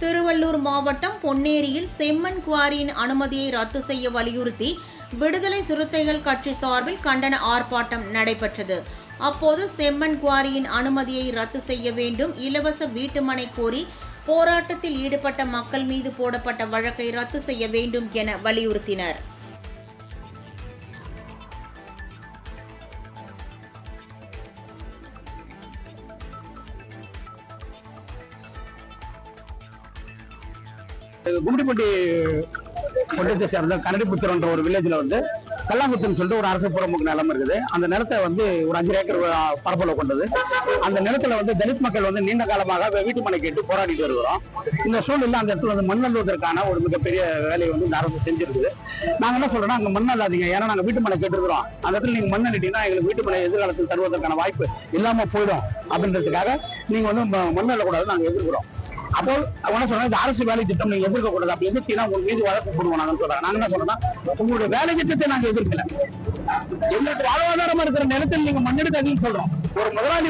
திருவள்ளூர் மாவட்டம் பொன்னேரியில் செம்மண் குவாரியின் அனுமதியை ரத்து செய்ய வலியுறுத்தி விடுதலை சிறுத்தைகள் கட்சி சார்பில் கண்டன ஆர்ப்பாட்டம் நடைபெற்றது. அப்போது செம்மண் குவாரியின் அனுமதியை ரத்து செய்ய வேண்டும், இலவச வீட்டுமனை கோரி போராட்டத்தில் ஈடுபட்ட மக்கள் மீது போடப்பட்ட வழக்கை ரத்து செய்ய வேண்டும் என வலியுறுத்தினர். கும்மிடிப்பட்டி ஒன்றியத்தை சேர்ந்த கனடிபுத்திரன்ற ஒரு வில்லேஜ்ல கல்லாங்குத்துன்னு சொல்லிட்டு ஒரு அரசு புறமுக்கு நிலம் இருக்குது. அந்த நிலத்தை ஒரு 5 ஏக்கர் பரப்பளவு கொண்டது. அந்த நிலத்துல தலித் மக்கள் நீண்ட காலமாக வீட்டு மனை கேட்டு போராடிட்டு வருகிறோம். இந்த சூழ்நிலை அந்த இடத்துல மண் அள்ளுவதற்கான ஒரு மிகப்பெரிய வேலையை இந்த அரசு செஞ்சிருக்குது. நாங்க என்ன சொல்றோம்னா, அங்க மண் அள்ளாதீங்க, ஏன்னா நாங்க வீட்டு மனை கேட்டுருக்கிறோம். அந்த இடத்துல நீங்க மண் அள்ளிட்டீங்கன்னா எங்களுக்கு வீட்டு மனை எதிர்காலத்தில் தருவதற்கான வாய்ப்பு இல்லாம போயிடும் அப்படின்றதுக்காக நீங்க மண் அள்ளக்கூடாது நாங்க எதிர்க்கிறோம். அப்போ என்ன சொல்றேன், இந்த அரசு வேலை திட்டம் நீங்க எதிர்க்க கூடாது, அப்படி எதிர்த்தீங்கன்னா உங்க மீது வழக்கு போடுவோம் நாங்க சொல்றோம். நாங்க என்ன சொல்றோம்னா, உங்களுடைய வேலை திட்டத்தை நாங்க எதிர்க்கல, எங்களுக்கு வாழ்வாதாரமா இருக்கிற நிலத்தில் நீங்க மண்ணெடுக்காதீங்கன்னு சொல்றோம். ஒரு முதலாளி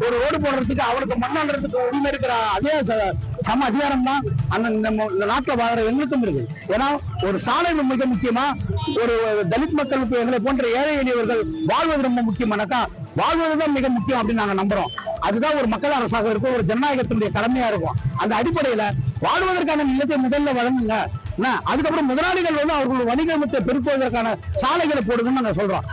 ஒரு ரோடு போடுறதுக்கு அவருக்கு மண்ணாடுறதுக்கு உரிமை இருக்கிற அதே சம அதிகாரம் தான் அந்த நாட்டில் வாழ்ற எங்களுக்கும் இருக்கு. ஏன்னா ஒரு சாலை மிக முக்கியமா, ஒரு தலித் மக்களுக்கு எங்களை போன்ற ஏழை எளியவர்கள் வாழ்வது ரொம்ப முக்கியமானக்கா, வாழ்வதுதான் மிக முக்கியம் அப்படின்னு நாங்க நம்புறோம். அதுதான் ஒரு மக்கள் அரசாக இருக்கும், ஒரு ஜனநாயகத்தினுடைய கடமையா இருக்கும். அந்த அடிப்படையில வாழ்வதற்கான நிலத்தை முதல்ல வழங்குங்க, அதுக்கப்புறம் முதலாளிகள் அவர்கள் வணிகத்தை பெருக்குவதற்கான சாலைகளை போடுங்கன்னு நாங்க சொல்றோம்.